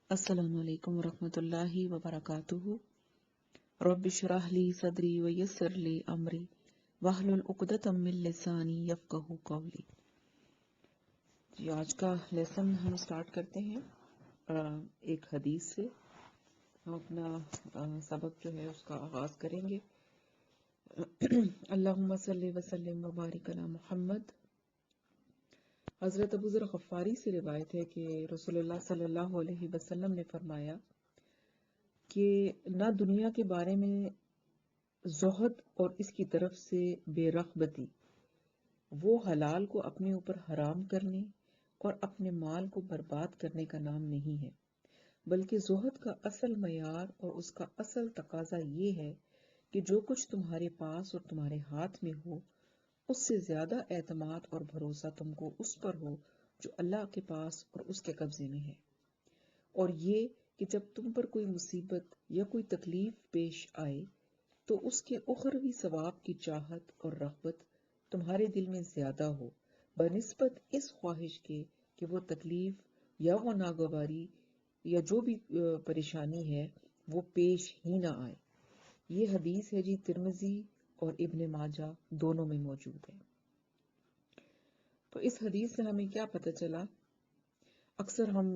السلام علیکم ورحمۃ اللہ وبرکاتہ۔ رب اشرح لی صدری ویسر لی امری واحلل عقدۃ من لسانی یفقہوا قولی۔ جی، آج کا لیسن ہم سٹارٹ کرتے ہیں ایک حدیث سے۔ ہم اپنا سبق جو ہے اس کا آغاز کریں گے۔ اللہم صلی وسلم وبارک علی محمد۔ حضرت ابو ذر غفاری سے روایت ہے کہ رسول اللہ صلی اللہ علیہ وسلم نے فرمایا کہ نہ دنیا کے بارے میں زہد اور اس کی طرف سے بے رغبتی وہ حلال کو اپنے اوپر حرام کرنے اور اپنے مال کو برباد کرنے کا نام نہیں ہے، بلکہ زہد کا اصل معیار اور اس کا اصل تقاضا یہ ہے کہ جو کچھ تمہارے پاس اور تمہارے ہاتھ میں ہو اس سے زیادہ اعتماد اور بھروسہ تم کو اس پر ہو جو اللہ کے پاس اور اس کے قبضے میں ہے، اور یہ کہ جب تم پر کوئی مصیبت یا کوئی تکلیف پیش آئے تو اس کے اخروی ثواب کی چاہت اور رغبت تمہارے دل میں زیادہ ہو بنسبت اس خواہش کے کہ وہ تکلیف یا وہ ناگواری یا جو بھی پریشانی ہے وہ پیش ہی نہ آئے۔ یہ حدیث ہے جی ترمذی اور ابن ماجہ دونوں میں موجود ہے۔ تو اس حدیث سے ہمیں کیا پتہ چلا؟ اکثر ہم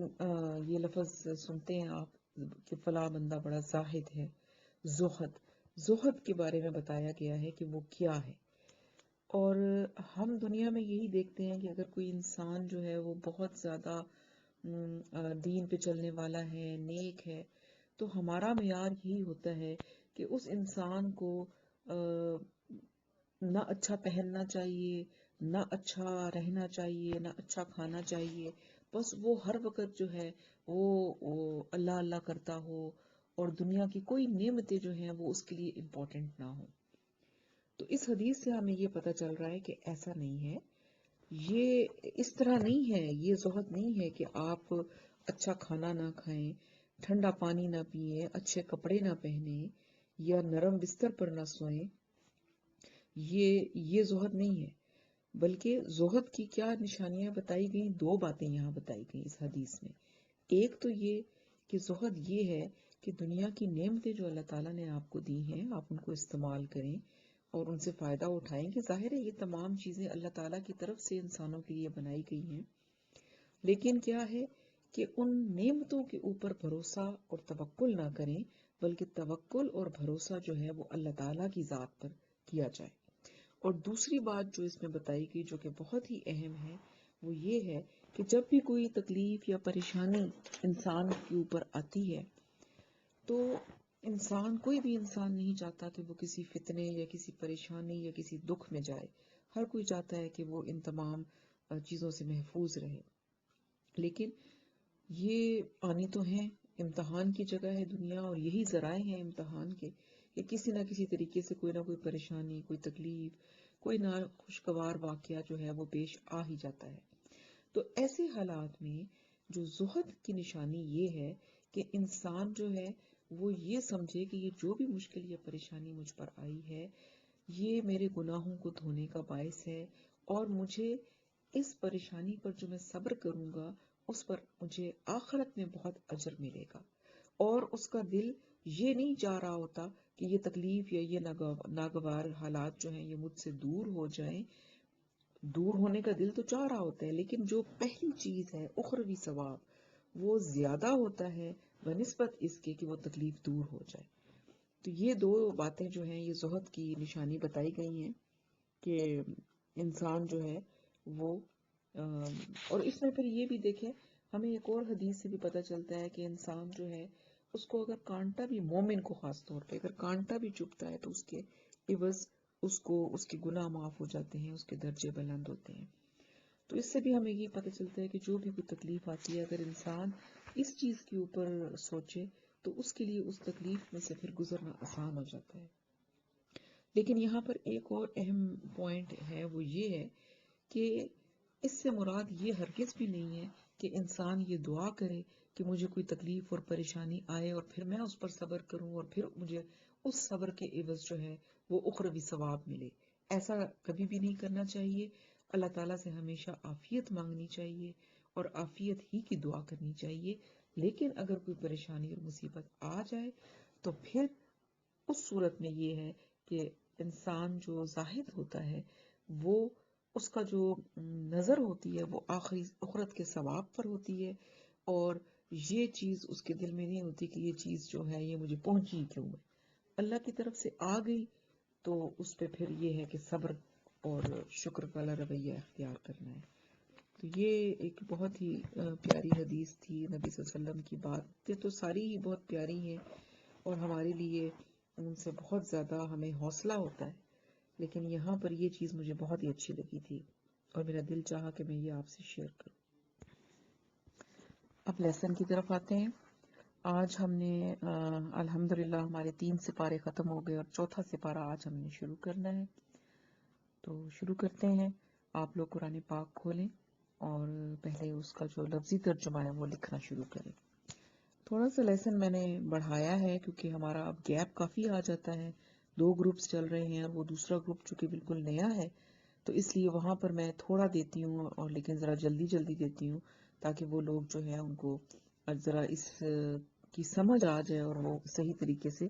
یہ لفظ سنتے ہیں آپ کہ فلاں بندہ بڑا زاہد ہے۔ زہد کے بارے میں بتایا گیا ہے کہ وہ کیا ہے، اور ہم دنیا میں یہی دیکھتے ہیں کہ اگر کوئی انسان جو ہے وہ بہت زیادہ دین پہ چلنے والا ہے، نیک ہے، تو ہمارا معیار یہی ہوتا ہے کہ اس انسان کو نہ اچھا پہننا چاہیے، نہ اچھا رہنا چاہیے، نہ اچھا کھانا چاہیے، بس وہ ہر وقت جو ہے وہ اللہ اللہ کرتا ہو اور دنیا کی کوئی نعمتیں جو ہیں وہ اس کے لیے امپورٹنٹ نہ ہو۔ تو اس حدیث سے ہمیں یہ پتہ چل رہا ہے کہ ایسا نہیں ہے، یہ اس طرح نہیں ہے، یہ زہد نہیں ہے کہ آپ اچھا کھانا نہ کھائیں، ٹھنڈا پانی نہ پئیں، اچھے کپڑے نہ پہنیں یا نرم بستر پر نہ سوئیں۔ یہ زہد نہیں ہے، بلکہ زہد کی کیا نشانیاں بتائی گئیں؟ دو باتیں یہاں بتائی گئیں اس حدیث میں۔ ایک تو یہ کہ زہد یہ ہے کہ دنیا کی نعمتیں جو اللہ تعالیٰ نے آپ کو دی ہیں آپ ان کو استعمال کریں اور ان سے فائدہ اٹھائیں، کہ ظاہر ہے یہ تمام چیزیں اللہ تعالیٰ کی طرف سے انسانوں کے لیے بنائی گئی ہیں، لیکن کیا ہے کہ ان نعمتوں کے اوپر بھروسہ اور توکل نہ کریں، بلکہ توکل اور بھروسہ جو ہے وہ اللہ تعالیٰ کی ذات پر کیا جائے۔ اور دوسری بات جو اس میں بتائی گئی جو کہ بہت ہی اہم ہے وہ یہ ہے کہ جب بھی کوئی تکلیف یا پریشانی انسان کے اوپر آتی ہے تو کوئی بھی انسان نہیں چاہتا کہ وہ کسی فتنے یا کسی پریشانی یا کسی دکھ میں جائے، ہر کوئی چاہتا ہے کہ وہ ان تمام چیزوں سے محفوظ رہے، لیکن یہ آنی تو ہیں، امتحان کی جگہ ہے دنیا، اور یہی ذرائع ہیں امتحان کے کہ کسی نہ کسی طریقے سے کوئی نہ کوئی پریشانی، کوئی تکلیف، کوئی ناخوشگوار واقعہ جو ہے وہ پیش آ ہی جاتا ہے۔ تو ایسے حالات میں جو زہد کی نشانی یہ ہے کہ انسان جو ہے وہ یہ سمجھے کہ یہ جو بھی مشکل یا پریشانی مجھ پر آئی ہے یہ میرے گناہوں کو دھونے کا باعث ہے، اور مجھے اس پریشانی پر جو میں صبر کروں گا اس پر مجھے آخرت میں بہت اجر ملے گا، اور اس کا دل یہ نہیں چاہ رہا ہوتا کہ یہ تکلیف یا یہ ناگوار حالات جو ہیں یہ مجھ سے دور ہو جائیں۔ دور ہونے کا دل تو چاہ رہا ہوتا ہے، لیکن جو پہلی چیز ہے اخروی ثواب وہ زیادہ ہوتا ہے بنسبت اس کے کہ وہ تکلیف دور ہو جائے۔ تو یہ دو باتیں جو ہیں یہ زہد کی نشانی بتائی گئی ہیں کہ انسان جو ہے وہ اور اس میں پھر یہ بھی دیکھیں ہمیں ایک اور حدیث سے بھی پتہ چلتا ہے کہ انسان جو ہے اس کو اگر کانٹا بھی، مومن کو خاص طور پہ اگر کانٹا بھی چبھتا ہے تو اس کے عوض اس کے گناہ معاف ہو جاتے ہیں، اس کے درجے بلند ہوتے ہیں۔ تو اس سے بھی ہمیں یہ پتہ چلتا ہے کہ جو بھی کوئی تکلیف آتی ہے اگر انسان اس چیز کے اوپر سوچے تو اس کے لیے اس تکلیف میں سے پھر گزرنا آسان ہو جاتا ہے۔ لیکن یہاں پر ایک اور اہم پوائنٹ ہے، وہ یہ ہے کہ اس سے مراد یہ ہرگز بھی نہیں ہے کہ انسان یہ دعا کرے کہ مجھے کوئی تکلیف اور پریشانی آئے اور پھر میں اس پر صبر کروں اور پھر مجھے اس صبر کے عوض جو ہے وہ اخروی ثواب ملے۔ ایسا کبھی بھی نہیں کرنا چاہیے۔ اللہ تعالیٰ سے ہمیشہ عافیت مانگنی چاہیے اور عافیت ہی کی دعا کرنی چاہیے. لیکن اگر کوئی پریشانی اور مصیبت آ جائے تو پھر اس صورت میں یہ ہے کہ انسان جو زاہد ہوتا ہے وہ اس کا جو نظر ہوتی ہے وہ آخرت کے ثواب پر ہوتی ہے، اور یہ چیز اس کے دل میں نہیں ہوتی کہ یہ چیز جو ہے یہ مجھے پہنچی کیوں ہے. اللہ کی طرف سے آ گئی تو اس پہ پھر یہ ہے کہ صبر اور شکر والا رویہ اختیار کرنا ہے. تو یہ ایک بہت ہی پیاری حدیث تھی نبی صلی اللہ علیہ وسلم کی. باتیں تو ساری ہی بہت پیاری ہیں اور ہمارے لیے ان سے بہت زیادہ ہمیں حوصلہ ہوتا ہے، لیکن یہاں پر یہ چیز مجھے بہت ہی اچھی لگی تھی اور میرا دل چاہا کہ میں یہ آپ سے شیئر کروں. اب لیسن کی طرف آتے ہیں. آج ہم نے الحمدللہ ہمارے 3 سپارے ختم ہو گئے اور 4تھا سپارہ آج ہم نے شروع کرنا ہے. تو شروع کرتے ہیں. آپ لوگ قرآن پاک کھولیں اور پہلے اس کا جو لفظی ترجمہ ہے وہ لکھنا شروع کریں. تھوڑا سا لیسن میں نے بڑھایا ہے کیونکہ ہمارا اب گیپ کافی آ جاتا ہے. 2 گروپس چل رہے ہیں اور وہ دوسرا گروپ چونکہ بالکل نیا ہے تو اس لیے وہاں پر میں تھوڑا دیتی ہوں اور لیکن ذرا جلدی دیتی ہوں تاکہ وہ لوگ جو ہے ان کو ذرا اس کی سمجھ آ جائے اور وہ صحیح طریقے سے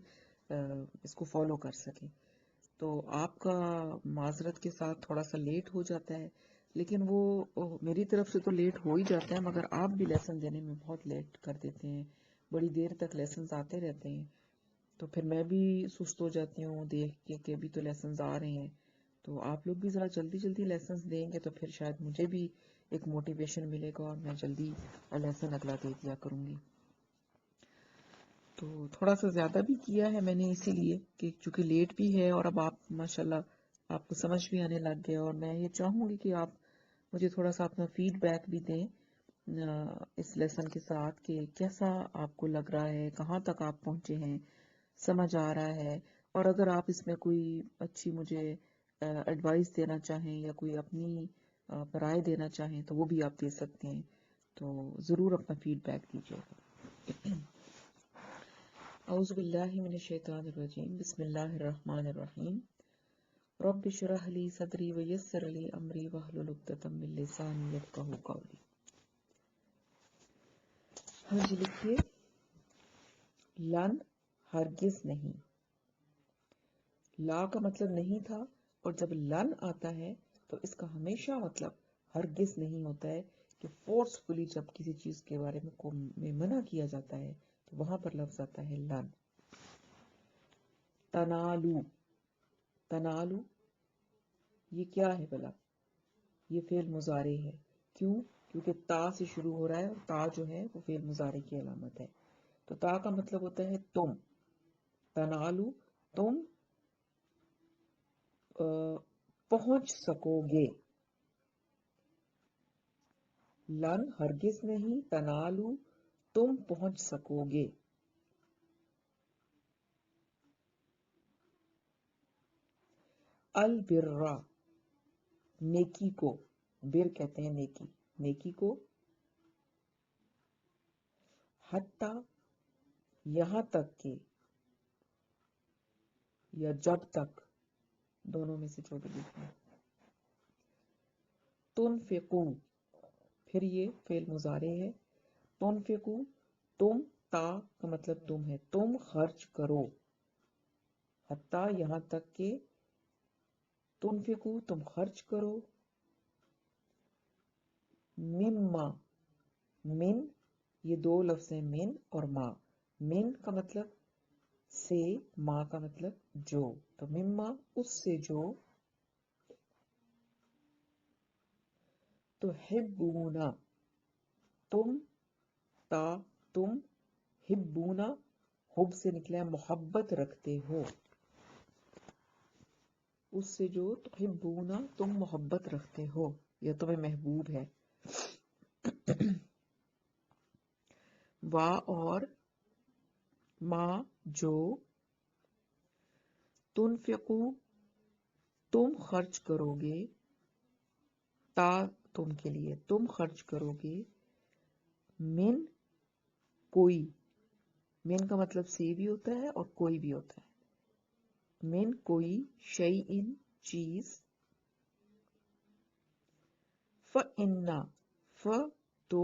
اس کو فالو کر سکیں. تو آپ کا معذرت کے ساتھ تھوڑا سا لیٹ ہو جاتا ہے، لیکن وہ میری طرف سے تو لیٹ ہو ہی جاتا ہے، مگر آپ بھی لیسن دینے میں بہت لیٹ کر دیتے ہیں، بڑی دیر تک لیسنز آتے رہتے ہیں. تو پھر میں بھی سست ہو جاتی ہوں دیکھ کے کہ ابھی تو لیسنز آ رہے ہیں. تو آپ لوگ بھی ذرا جلدی لیسنز دیں گے تو پھر شاید مجھے بھی ایک موٹیویشن ملے گا اور میں جلدی لیسن اگلا دے دیا کروں گی. تو تھوڑا سا زیادہ بھی کیا ہے میں نے اسی لیے کہ چونکہ لیٹ بھی ہے اور اب آپ ماشاءاللہ آپ کو سمجھ بھی آنے لگ گیا، اور میں یہ چاہوں گی کہ آپ مجھے تھوڑا سا اپنا فیڈ بیک بھی دیں اس لیسن کے ساتھ کہ کیسا آپ کو لگ رہا ہے، کہاں تک آپ پہنچے ہیں، سمجھ آ رہا ہے. اور اگر آپ اس میں کوئی اچھی مجھے ایڈوائس دینا چاہیں یا کوئی اپنی رائے دینا چاہیں تو وہ بھی آپ دے سکتے ہیں. تو ضرور اپنا فیڈ بیک دیجیے گا. اعوذ باللہ من الشیطان الرجیم. بسم اللہ الرحمن الرحیم. رب اشرح لی صدری ویسر لی امری واحلل عقدۃ من لسانی یفقہوا قولی. ہاں جی لکھیے. لن ہرگز نہیں. لا کا مطلب نہیں تھا، اور جب لن آتا ہے تو اس کا ہمیشہ مطلب ہرگز نہیں ہوتا ہے کہ فورسفلی جب کسی چیز کے بارے میں منع کیا جاتا ہے تو وہاں پر لفظ آتا ہے لن. تنالو. تنالو یہ کیا ہے بلا؟ یہ فعل مضارع ہے. کیوں؟ کیونکہ تا سے شروع ہو رہا ہے اور تا جو ہے وہ فعل مضارع کی علامت ہے. تو تا کا مطلب ہوتا ہے تم. تنالو تم پہنچ سکو گے. لن ہرگز نہیں. تنالو تم پہنچ سکو گے. البرا نیکی کو. بر کہتے ہیں نیکی. نیکی کو. حتی یہاں تک کہ یا جب تک، دونوں میں سے جو بھی لکھنا. تنفقو پھر یہ فعل مضارع ہے. تنفقو تم، تا کا مطلب تم ہے، تم خرچ کرو. حتی یہاں تک کہ تنفقو تم خرچ کرو. مما من یہ 2 لفظ ہیں من اور ما. من کا مطلب سے، ما کا مطلب جو. تو مما اس سے جو. تو ہبونا تم، تا تم، ہبونا حب سے نکلا ہے محبت رکھتے ہو. اس سے جو تحبونا تم محبت رکھتے ہو یا تمہیں محبوب ہے. وا اور ما جو. تنفقو تم خرچ کرو گے. تا تم کے لیے تم خرچ کرو گے. من کوئی. من کا مطلب سے بھی ہوتا ہے اور کوئی بھی ہوتا ہے. من کوئی شیئن چیز. فَإِنَّ ف تو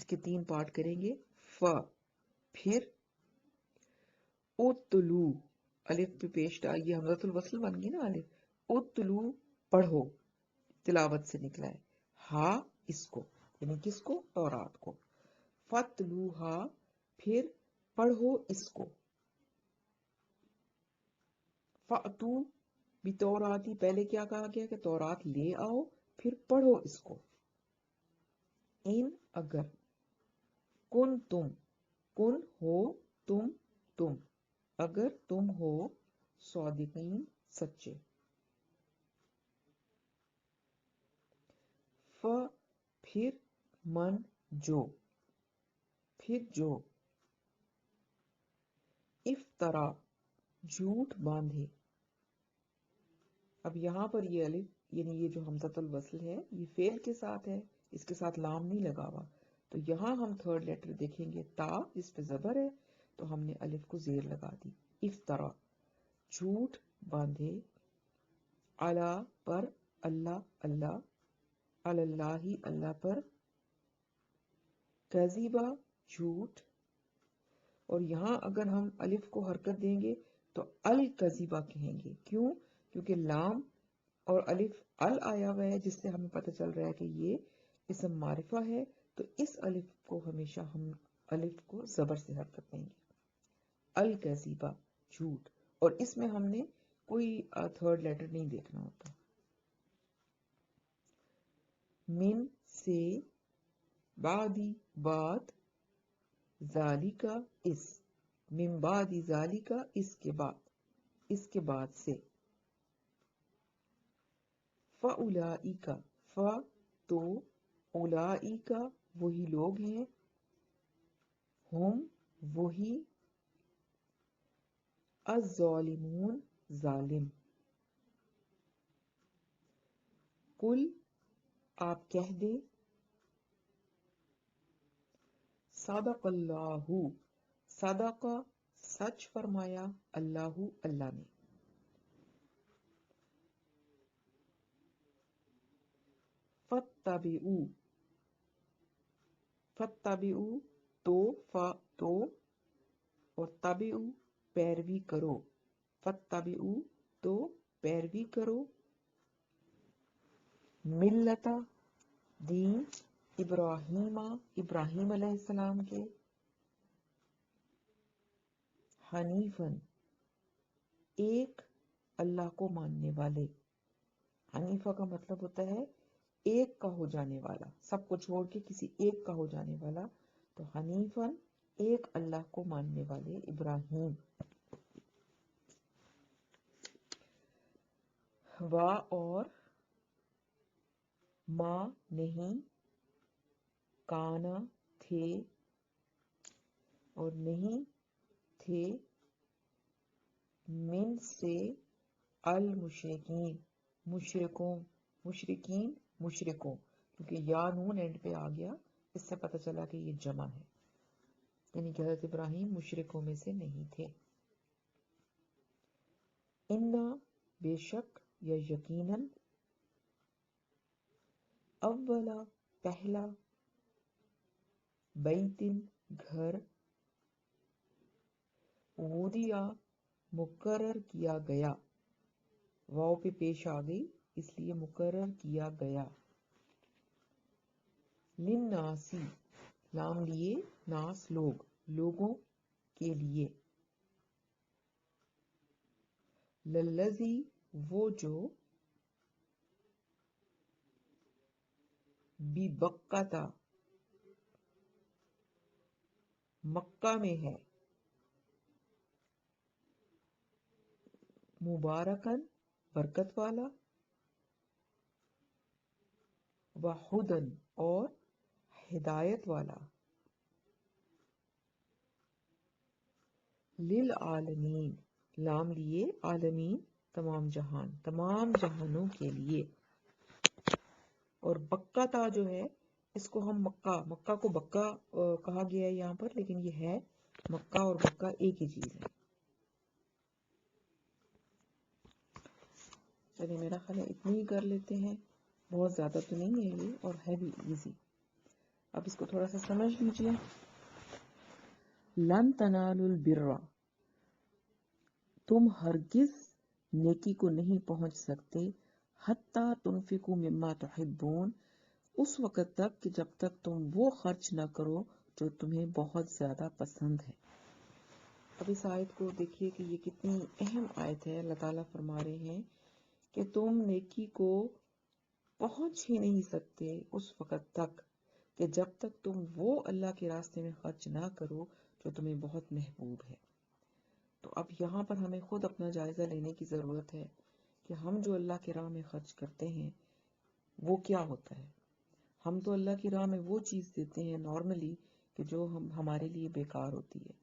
اس کے 3 پارٹ کریں گے. ف پھر اتلو الف پہ پیش ڈال، یہ حمزۃ الوصل بن گئی نا الف. اتلو پڑھو، تلاوت سے نکلا ہے. ہا اس کو، یعنی کس کو؟ تورات کو. فتلوہا پھر پڑھو اس کو. فاتو بتوراتی پہلے کیا کہا گیا کہ تورات لے آؤ پھر پڑھو اس کو. ان اگر، کن تم، کن ہو تم اگر تم ہو صادقین سچے. ف پھر من جو، پھر جو افطرا جھوٹ باندھے. اب یہاں پر یہ الف یعنی یہ جو حمزۃ الوصل ہے یہ فعل کے ساتھ ہے، اس کے ساتھ لام نہیں لگا ہوا. تو یہاں ہم تھرڈ لیٹر دیکھیں گے تا، جس پہ زبر ہے تو ہم نے الف کو زیر لگا دی. افطرا جھوٹ باندھے، علی پر، اللہ اللہ، اللہ اللہ پر، کذبا جھوٹ. اور یہاں اگر ہم الف کو حرکت دیں گے تو الکذبہ کہیں گے. کیوں؟ کیونکہ لام اور الف ال آیا ہوا ہے، جس سے ہمیں پتہ چل رہا ہے کہ یہ اسم معرفہ ہے. تو اس الف کو ہمیشہ ہم الف کو زبر سے حرکت دیں گے. الکذبہ جھوٹ. اور اس میں ہم نے کوئی تھرڈ لیٹر نہیں دیکھنا ہوتا. من سے، بعدی بعد، ذالکا اس، من بعد ذالکا اس کے بعد، اس کے بعد سے. فَأُولَئِکَ ف تو، اولئک وہی لوگ ہیں، ہم وہی، الظالمون ظالم. قل آپ کہہ دیں، صدق اللہ، صدق سچ فرمایا، اللہ اللہ نے. فَاتَّبِعُوا فَاتَّبِعُوا تو، تو اور تبعوا پیروی کرو. فَاتَّبِعُوا تو پیروی کرو. ملت دین، ابراہیم ابراہیم علیہ السلام کے، حنیفاً ایک اللہ کو ماننے والے. حنیفہ کا مطلب ہوتا ہے ایک کا ہو جانے والا، سب کو چھوڑ کے کسی ایک کا ہو جانے والا. تو حنیفاً ایک اللہ کو ماننے والے ابراہیم. وا اور، ما نہیں، کانا تھے اور نہیں تھے، من سے المشرکین مشرکوں، مشرکین مشرکوں. کیونکہ یا نون اینڈ پہ آ گیا، اس سے پتہ چلا کہ یہ جمع ہے، یعنی کہ حضرت ابراہیم مشرکوں میں سے نہیں تھے. انا بے شک یا یقیناً، اولا پہلا، بیتن گھر، وضع مقرر کیا گیا، واو پہ پیش آ گئی اس لیے مقرر کیا گیا. للناسی لام لیے، ناس لوگ، لوگوں کے لیے. للذی وہ جو، ببکتا مکہ میں ہے، مبارکن برکت والا، وہدن اور ہدایت والا، للعالمین لام لیے، عالمین تمام جہان، تمام جہانوں کے لیے. اور بکہ تا جو ہے اس کو ہم مکہ کو بکہ کہا گیا ہے یہاں پر، لیکن یہ ہے مکہ اور بکہ ایک ہی چیز ہے. چلیے میرا خیال ہے اتنی ہی کر لیتے ہیں، بہت زیادہ تو نہیں ہے یہ اور ہے بھی ایزی. اب اس کو تھوڑا سا سمجھ لیجئے. لن تنالوا البر، تم ہرگز نیکی کو نہیں پہنچ سکتے، حتی تنفقوا مما تحبون، اس وقت تک کہ جب تک تم وہ خرچ نہ کرو جو تمہیں بہت زیادہ پسند ہے. اب اس آیت کو دیکھیے کہ یہ کتنی اہم آیت ہے. اللہ تعالیٰ فرما رہے ہیں کہ تم نیکی کو پہنچ ہی نہیں سکتے اس وقت تک کہ جب تک تم وہ اللہ کے راستے میں خرچ نہ کرو جو تمہیں بہت محبوب ہے. تو اب یہاں پر ہمیں خود اپنا جائزہ لینے کی ضرورت ہے کہ ہم جو اللہ کی راہ میں خرچ کرتے ہیں وہ کیا ہوتا ہے. ہم تو اللہ کی راہ میں وہ چیز دیتے ہیں نارملی کہ جو ہمارے لیے بیکار ہوتی ہے.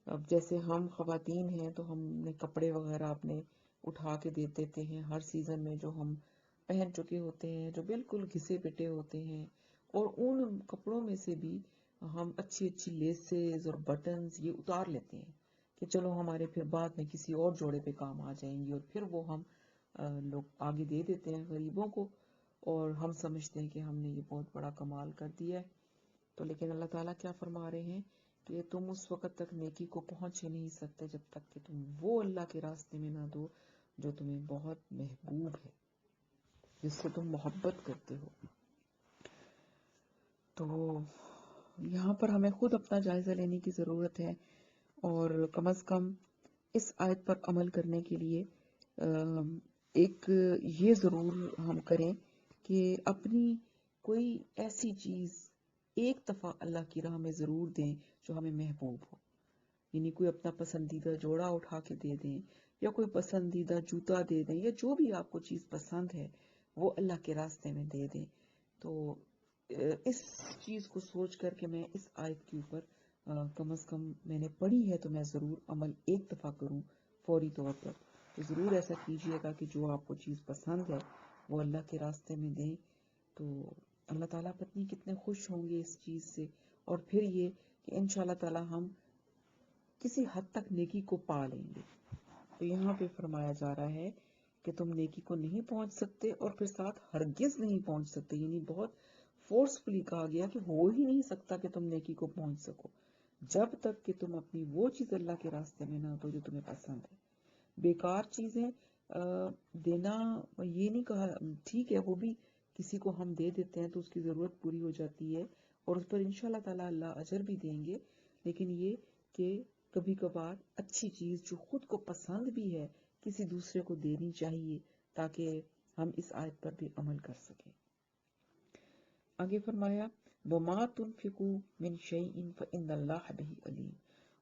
اب جیسے ہم خواتین ہیں تو ہم نے کپڑے وغیرہ اپنے اٹھا کے دے دیتے ہیں ہر سیزن میں جو ہم پہن چکے ہوتے ہیں، جو بالکل گھسے پٹے ہوتے ہیں، اور ان کپڑوں میں سے بھی ہم اچھی اچھی لیسز اور بٹنز یہ اتار لیتے ہیں کہ چلو ہمارے پھر بعد میں کسی اور جوڑے پہ کام آ جائیں گی، اور پھر وہ ہم لوگ آگے دے دیتے ہیں غریبوں کو، اور ہم سمجھتے ہیں کہ ہم نے یہ بہت بڑا کمال کر دیا ہے. تو لیکن اللہ تعالیٰ کیا فرما رہے ہیں کہ تم اس وقت تک نیکی کو پہنچ ہی نہیں سکتے جب تک کہ تم وہ اللہ کے راستے میں نہ دو جو تمہیں بہت محبوب ہے، جس سے تم محبت کرتے ہو. تو یہاں پر ہمیں خود اپنا جائزہ لینے کی ضرورت ہے، اور کم از کم اس آیت پر عمل کرنے کے لیے ایک یہ ضرور ہم کریں کہ اپنی کوئی ایسی چیز ایک دفعہ اللہ کی راہ میں ضرور دیں جو ہمیں محبوب ہو. یعنی کوئی اپنا پسندیدہ جوڑا اٹھا کے دے دیں، یا کوئی پسندیدہ جوتا دے دیں، یا جو بھی آپ کو چیز پسند ہے وہ اللہ کے راستے میں دے دیں. تو اس چیز کو سوچ کر کے میں اس آیت کے اوپر کم از کم میں نے پڑھی ہے تو میں ضرور عمل ایک دفعہ کروں فوری طور پر. تو ضرور ایسا کیجئے گا کہ جو آپ کو چیز پسند ہے وہ اللہ کے راستے میں دیں. تو اللہ تعالیٰ پتنی کتنے خوش ہوں گے اس چیز سے. اور پھر یہ کہ انشاءاللہ تعالیٰ ہم کسی حد تک نیکی کو پا لیں گے. تو یہاں پہ فرمایا جا رہا ہے کہ تم نیکی کو نہیں پہنچ سکتے، اور پھر ساتھ ہرگز نہیں پہنچ سکتے، یعنی بہت فورسفلی کہا گیا کہ ہو ہی نہیں سکتا کہ تم نیکی کو پہنچ سکو جب تک کہ تم اپنی وہ چیز اللہ کے راستے میں نہ دو جو تمہیں پسند ہے. بیکار چیزیں دینا یہ نہیں کہا، ٹھیک ہے وہ بھی کسی کو ہم دے دیتے ہیں تو اس کی ضرورت پوری ہو جاتی ہے اور اس پر انشاءاللہ تعالیٰ اللہ اجر بھی دیں گے. لیکن یہ کہ کبھی کبھار اچھی چیز جو خود کو پسند بھی ہے کسی دوسرے کو دینی چاہیے تاکہ ہم اس آیت پر بھی عمل کر سکیں. آگے فرمایا وَمَا تُنْفِقُوا مِنْ شَيْءٍ فَإِنَّ اللَّهَ بِهِ عَلِيمٌ،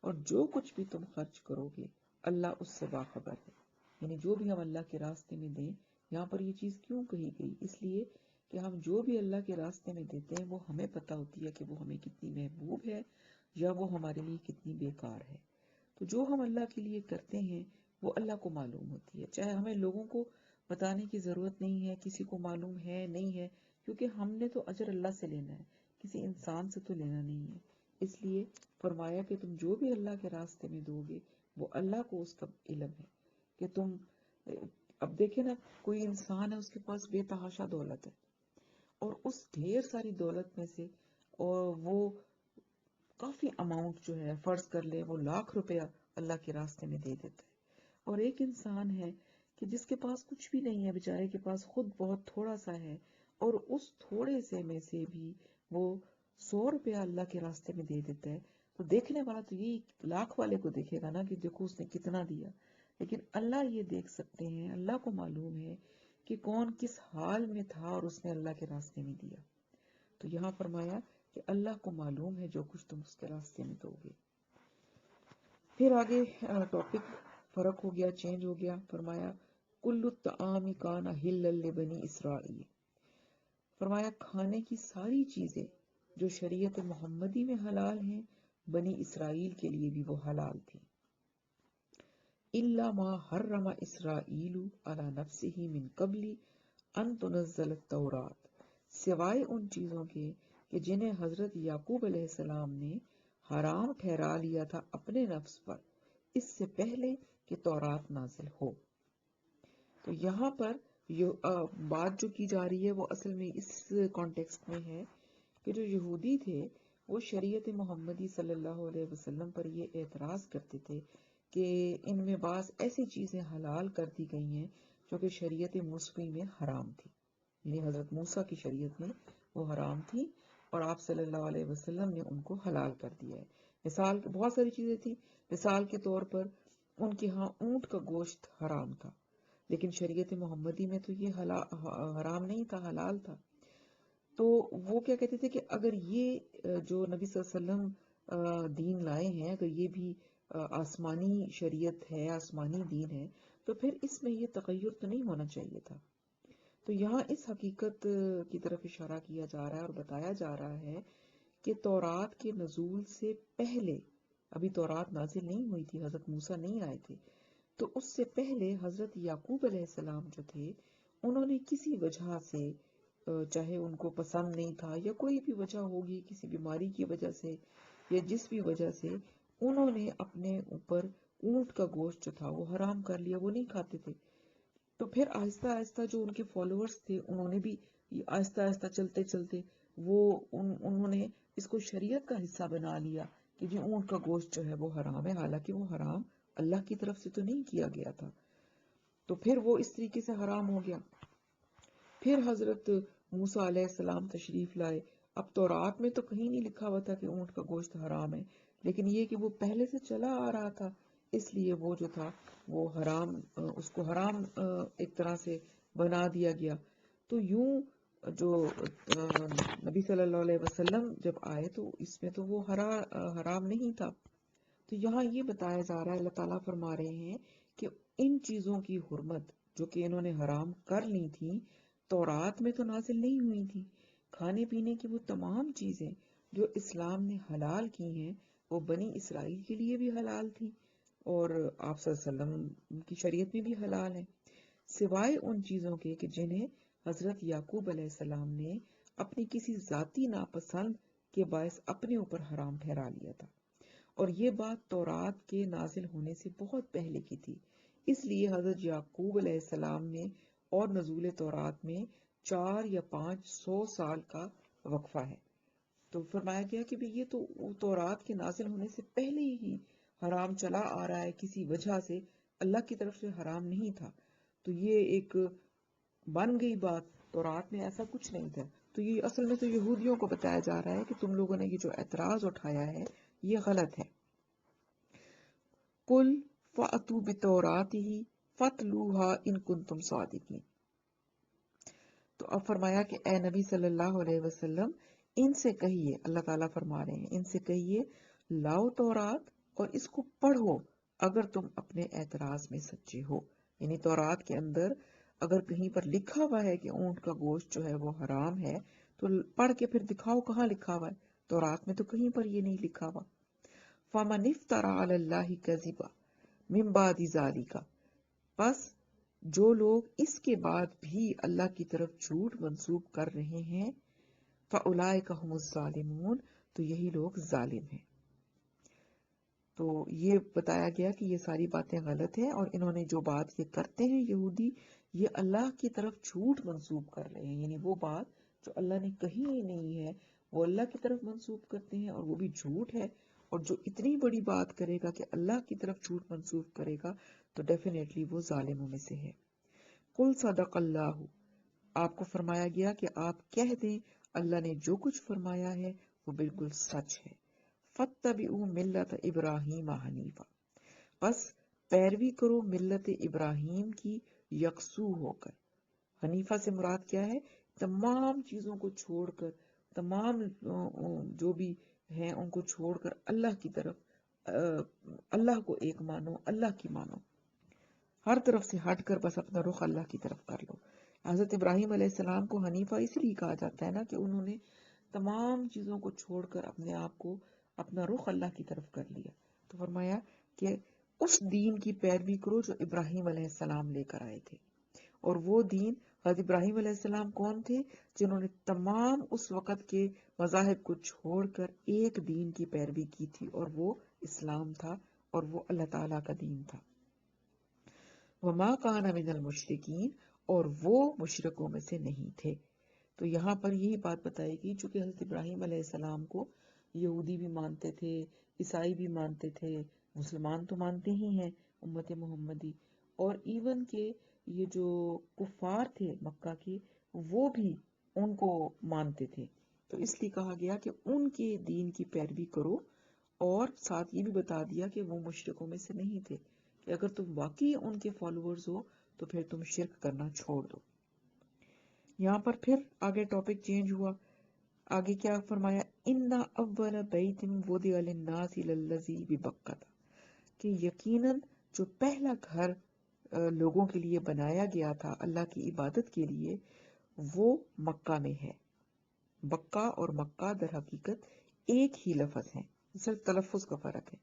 اور جو کچھ بھی تم خرچ کرو گے اللہ اس سے باخبر ہے. یعنی جو بھی ہم اللہ کے راستے میں دیں، یہاں پر یہ چیز کیوں کہی گئی؟ اس لیے کہ ہم جو بھی اللہ کے راستے میں دیتے ہیں وہ ہمیں پتہ ہوتی ہے کہ وہ ہمیں کتنی محبوب ہے یا وہ ہمارے لیے کتنی بیکار ہے. تو جو ہم اللہ کے لیے کرتے ہیں وہ اللہ کو معلوم ہوتی ہے، چاہے ہمیں لوگوں کو بتانے کی ضرورت نہیں ہے، کسی کو معلوم ہے نہیں ہے، کیونکہ ہم نے تو اجر اللہ سے لینا ہے، کسی انسان سے تو لینا نہیں ہے. اس لیے فرمایا کہ تم جو بھی اللہ کے راستے میں دو گے وہ اللہ کو اس کا علم ہے کہ تم. اب دیکھیں نا، کوئی انسان ہے اس کے پاس بے تحاشا دولت ہے، اور اس ڈھیر ساری دولت میں سے اور وہ کافی اماؤنٹ جو ہے فرض کر لے وہ ₹1,00,000 اللہ کے راستے میں دے دیتا ہے. اور ایک انسان ہے کہ جس کے پاس کچھ بھی نہیں ہے، بیچارے کے پاس خود بہت تھوڑا سا ہے، اور اس تھوڑے سے میں سے بھی وہ ₹100 اللہ کے راستے میں دے دیتا ہے. تو دیکھنے والا تو یہ لاکھ والے کو دیکھے گا نا کہ دیکھو اس نے کتنا دیا، لیکن اللہ یہ دیکھ سکتے ہیں، اللہ کو معلوم ہے کہ کون کس حال میں تھا اور اس نے اللہ کے راستے میں دیا. تو یہاں فرمایا کہ اللہ کو معلوم ہے جو کچھ تم اس کے راستے میں دو گے. پھر آگے ٹاپک فرق ہو گیا، چینج ہو گیا. فرمایا کل الطعام کان حلا لبنی اسرائیل، فرمایا کھانے کی ساری چیزیں جو شریعت محمدی میں حلال ہیں بنی اسرائیل کے لیے بھی وہ حلال تھی. الا ما حرم اسرائیل علی نفسہ من قبل ان تنزل التوراۃ، سوائے ان چیزوں کے کہ جنہیں حضرت یعقوب علیہ السلام نے حرام ٹھہرا لیا تھا اپنے نفس پر اس سے پہلے کہ تورات نازل ہو. تو یہاں پر بات جو کی جا رہی ہے وہ اصل میں اس کانٹیکسٹ میں ہے کہ جو یہودی تھے وہ شریعت محمدی صلی اللہ علیہ وسلم پر یہ اعتراض کرتے تھے کہ ان میں بعض ایسی چیزیں حلال کر دی گئی ہیں جو کہ شریعت موسوی میں حرام تھی، یعنی حضرت موسیٰ کی شریعت میں وہ حرام تھی اور آپ صلی اللہ علیہ وسلم نے ان کو حلال کر دیا ہے۔ مثال بہت ساری چیزیں تھی، مثال کے طور پر ان کے ہاں اونٹ کا گوشت حرام تھا، لیکن شریعت محمدی میں تو یہ حرام نہیں تھا، حلال تھا۔ تو وہ کیا کہتے تھے کہ اگر یہ جو نبی صلی اللہ علیہ وسلم دین لائے ہیں، اگر یہ بھی آسمانی شریعت ہے، آسمانی دین ہے، تو پھر اس میں یہ تغیر تو نہیں ہونا چاہیے تھا۔ تو یہاں اس حقیقت کی طرف اشارہ کیا جا رہا ہے اور بتایا جا رہا ہے کہ تورات کے نزول سے پہلے، ابھی تورات نازل نہیں ہوئی تھی، حضرت موسیٰ نہیں آئے تھے، تو اس سے پہلے حضرت یعقوب علیہ السلام جو تھے، انہوں نے کسی وجہ سے، چاہے ان کو پسند نہیں تھا یا کوئی بھی وجہ ہوگی، کسی بیماری کی وجہ سے یا جس بھی وجہ سے، انہوں نے اپنے اوپر اونٹ کا گوشت جو تھا وہ حرام کر لیا، وہ نہیں کھاتے تھے۔ تو پھر آہستہ آہستہ جو ان کے فالوورز تھے، انہوں نے بھی آہستہ آہستہ چلتے چلتے انہوں نے اس کو شریعت کا حصہ بنا لیا کہ جی اونٹ کا گوشت جو ہے وہ حرام ہے، حالانکہ وہ حرام اللہ کی طرف سے تو نہیں کیا گیا تھا۔ تو پھر وہ اس طریقے سے حرام ہو گیا۔ پھر حضرت موسیٰ علیہ السلام تشریف لائے۔ اب تورات میں تو کہیں نہیں لکھا ہوا تھا کہ اونٹ کا گوشت حرام ہے، لیکن یہ کہ وہ پہلے سے چلا آ رہا تھا، اس لیے وہ جو تھا وہ حرام، اس کو حرام ایک طرح سے بنا دیا گیا۔ تو یوں جو نبی صلی اللہ علیہ وسلم جب آئے تو اس میں تو وہ حرام نہیں تھا۔ تو یہاں یہ بتایا جا رہا ہے، اللہ تعالیٰ فرما رہے ہیں کہ ان چیزوں کی حرمت جو کہ انہوں نے حرام کر لی تھی، تورات میں تو نازل نہیں ہوئی تھی۔ کھانے پینے کی وہ تمام چیزیں جو اسلام نے حلال کی ہیں، وہ بنی اسرائیل کے لیے بھی حلال تھی اور آپ صلی اللہ علیہ وسلم کی شریعت میں بھی حلال ہے، سوائے ان چیزوں کے کہ جنہیں حضرت یعقوب علیہ السلام نے اپنی کسی ذاتی ناپسند کے باعث اپنے اوپر حرام ٹھہرا لیا تھا، اور یہ بات تورات کے نازل ہونے سے بہت پہلے کی تھی۔ اس لیے حضرت یعقوب علیہ السلام نے اور نزول تورات میں 400 یا 500 سال کا وقفہ ہے۔ تو فرمایا گیا کہ یہ تو تورات کے نازل ہونے سے پہلے ہی حرام چلا آ رہا ہے، کسی وجہ سے اللہ کی طرف سے حرام نہیں تھا۔ تو یہ ایک بن گئی بات، تورات میں ایسا کچھ نہیں تھا۔ تو یہ اصل میں تو یہودیوں کو بتایا جا رہا ہے کہ تم لوگوں نے یہ جو اعتراض اٹھایا ہے یہ غلط ہے۔ قُلْ فَأْتُوا بِالتَّوْرَاةِ فَاتْلُوهَا إِن كُنتُمْ صَادِقِينَ۔ تو اب فرمایا کہ اے نبی صلی اللہ علیہ وسلم ان سے کہیے، اللہ تعالیٰ فرما رہے ہیں ان سے کہیے لاؤ تورات اور اس کو پڑھو اگر تم اپنے اعتراض میں سچے ہو۔ یعنی تورات کے اندر اگر کہیں پر لکھا ہوا ہے کہ اونٹ کا گوشت جو ہے وہ حرام ہے تو پڑھ کے پھر دکھاؤ کہاں لکھا ہوا ہے، تورات میں تو کہیں پر یہ نہیں لکھا ہوا۔ فَمَنِ افْتَرَىٰ عَلَى اللَّهِ كَذِبًا مِن بَعْدِ ذَلِكَ، پس جو لوگ اس کے بعد بھی اللہ کی طرف جھوٹ منسوب کر رہے ہیں، فَأُولَٰئِكَ هُمُ الظَّالِمُونَ، تو یہی لوگ ظالم ہیں۔ تو یہ بتایا گیا کہ یہ ساری باتیں غلط ہیں، اور انہوں نے جو بات یہ کرتے ہیں یہودی، یہ اللہ کی طرف جھوٹ منسوب کر رہے ہیں، یعنی وہ بات جو اللہ نے کہی ہی نہیں ہے وہ اللہ کی طرف منسوب کرتے ہیں، اور وہ بھی جھوٹ ہے۔ اور جو اتنی بڑی بات کرے گا کہ اللہ کی طرف جھوٹ منسوب کرے گا تو ڈیفینیٹلی وہ ظالموں میں سے ہے۔ قُلْ صَدَقَ اللَّهُ، آپ کو فرمایا گیا کہ آپ کہہ دیں اللہ نے جو کچھ فرمایا ہے وہ بالکل سچ ہے۔ فَاتَّبِعُوا مِلَّةَ إِبْرَاهِيمَ حَنِیفًا، بس پیروی کرو ملت ابراہیم کی یکسو ہو کر۔ حنیفہ سے مراد کیا ہے؟ تمام چیزوں کو چھوڑ کر، تمام جو بھی ہیں ان کو چھوڑ کر اللہ کی طرف، اللہ کو ایک مانو، اللہ کی مانو، ہر طرف سے ہٹ کر بس اپنا رخ اللہ کی طرف کر لو۔ حضرت ابراہیم علیہ السلام کو حنیفہ اس لیے کہا جاتا ہے نا کہ انہوں نے تمام چیزوں کو چھوڑ کر اپنے آپ کو، اپنا رخ اللہ کی طرف کر لیا۔ تو فرمایا کہ اس دین کی پیروی کرو جو ابراہیم علیہ السلام لے کر آئے تھے، اور وہ دین حضرت ابراہیم علیہ السلام کون تھے؟ جنہوں نے تمام اس وقت کے مذاہب کو چھوڑ کر ایک دین کی پیروی کی تھی، اور وہ اسلام تھا، اور وہ اللہ تعالیٰ کا دین تھا۔ وَمَا كَانَ مِنَ الْمُشْرِكِينَ، اور وہ مشرکوں میں سے نہیں تھے۔ تو یہاں پر یہی بات بتائی گئی، چونکہ حضرت ابراہیم علیہ السلام کو یہودی بھی مانتے تھے، عیسائی بھی مانتے تھے، مسلمان تو مانتے ہی ہیں امت محمدی، اور ایون کہ یہ جو کفار تھے مکہ کے وہ بھی ان کو مانتے تھے، تو اس لیے کہا گیا کہ ان کے دین کی پیروی کرو، اور ساتھ یہ بھی بتا دیا کہ وہ مشرکوں میں سے نہیں تھے، کہ اگر تم واقعی ان کے فالوورز ہو تو پھر تم شرک کرنا چھوڑ دو۔ یہاں پر پھر آگے ٹاپک چینج ہوا، آگے کیا فرمایا، ان اول بیت وضع للناس للذی ببکہ، کہ یقیناً جو پہلا گھر لوگوں کے لیے بنایا گیا تھا اللہ کی عبادت کے لیے وہ مکہ میں ہے۔ بکہ اور مکہ در حقیقت ایک ہی لفظ ہے، صرف تلفظ کا فرق ہے۔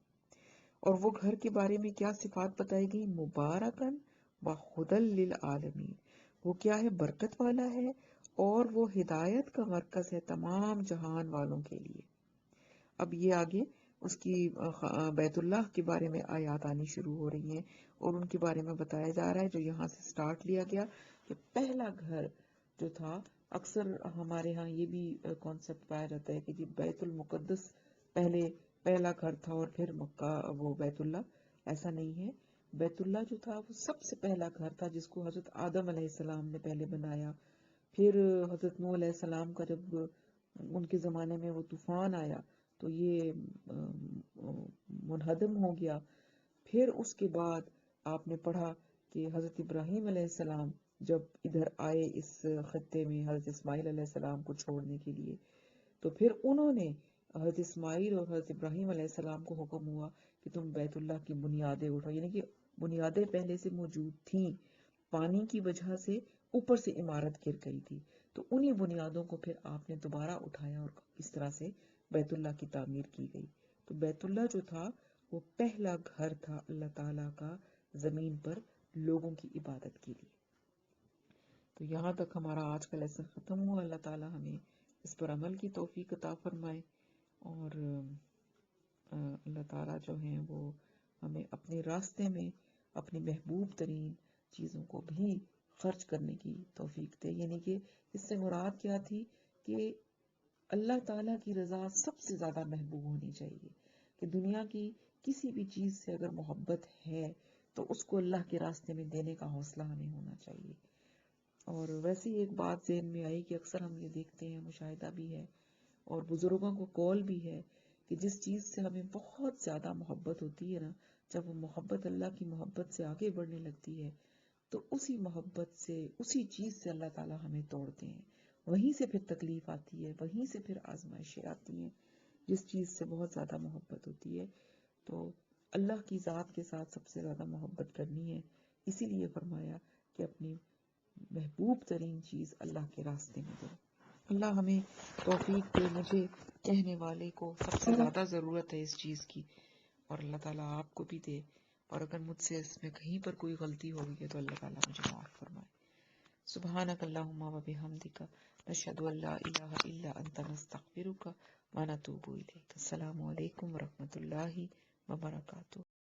اور وہ گھر کے بارے میں کیا صفات بتائی گئی، مبارکن و ہدی للعالمین، وہ کیا ہے، برکت والا ہے اور وہ ہدایت کا مرکز ہے تمام جہان والوں کے لیے۔ اب یہ آگے اس کی بیت اللہ کے بارے میں آیات آنی شروع ہو رہی ہیں، اور ان کے بارے میں بتایا جا رہا ہے جو یہاں سے سٹارٹ لیا گیا کہ پہلا گھر جو تھا، اکثر ہمارے ہاں یہ بھی کانسیپٹ پایا جاتا ہے کہ جی بیت المقدس پہلا گھر تھا اور پھر مکہ وہ بیت اللہ، ایسا نہیں ہے۔ بیت اللہ جو تھا وہ سب سے پہلا گھر تھا جس کو حضرت آدم علیہ السلام نے پہلے بنایا، پھر حضرت نوح علیہ السلام کا جب ان کے زمانے میں وہ طوفان آیا تو یہ منہدم ہو گیا، پھر اس کے بعد آپ نے پڑھا کہ حضرت ابراہیم علیہ السلام جب ادھر آئے اس خطے میں حضرت اسماعیل علیہ السلام کو چھوڑنے کے لیے، تو پھر انہوں نے حضرت اسماعیل اور حضرت ابراہیم علیہ السلام کو حکم ہوا کہ تم بیت اللہ کی بنیادیں اٹھاؤ، یعنی کہ بنیادیں پہلے سے موجود تھیں، پانی کی وجہ سے اوپر سے عمارت گر گئی تھی، تو انہی بنیادوں کو پھر آپ نے دوبارہ اٹھایا اور اس طرح سے بیت اللہ کی تعمیر کی گئی۔ تو بیت اللہ جو تھا وہ پہلا گھر تھا اللہ تعالیٰ کا زمین پر لوگوں کی عبادت کے لیے۔ تو یہاں تک ہمارا آج کا لیسن ختم ہوا، اللہ تعالیٰ ہمیں اس پر عمل کی توفیق عطا فرمائے، اور اللہ تعالیٰ جو ہیں وہ ہمیں اپنے راستے میں اپنی محبوب ترین چیزوں کو بھی خرچ کرنے کی توفیق دے۔ یعنی کہ اس سے مراد کیا تھی کہ اللہ تعالیٰ کی رضا سب سے زیادہ محبوب ہونی چاہیے، کہ دنیا کی کسی بھی چیز سے اگر محبت ہے تو اس کو اللہ کے راستے میں دینے کا حوصلہ ہمیں ہونا چاہیے۔ اور ویسے ہی ایک بات ذہن میں آئی کہ اکثر ہم یہ دیکھتے ہیں، مشاہدہ بھی ہے اور بزرگوں کو قول بھی ہے کہ جس چیز سے ہمیں بہت زیادہ محبت ہوتی ہے نا، جب وہ محبت اللہ کی محبت سے آگے بڑھنے لگتی ہے تو اسی محبت سے، اسی چیز سے اللہ تعالیٰ ہمیں توڑتے ہیں، وہیں سے پھر تکلیف آتی ہے، وہیں سے پھر آزمائشیں آتی ہیں، جس چیز سے بہت زیادہ محبت ہوتی ہے۔ تو اللہ کی ذات کے ساتھ سب سے زیادہ محبت کرنی ہے، اسی لیے فرمایا کہ اپنی محبوب ترین چیز اللہ کے راستے میں دو۔ اللہ ہمیں توفیق دے، مجھے کہنے والے کو سب سے زیادہ ضرورت ہے اس چیز کی، اور اللہ تعالیٰ آپ کو بھی دے، اور اگر مجھ سے اس میں کہیں پر کوئی غلطی ہو گئی ہے تو اللہ تعالیٰ مجھے معاف فرمائے۔ سبحانک اللہم و بحمدک، نشہد ان لا الہ الا انت، نستغفرک و نتوب الیک۔ السلام علیکم و رحمۃ اللہ وبرکاتہ۔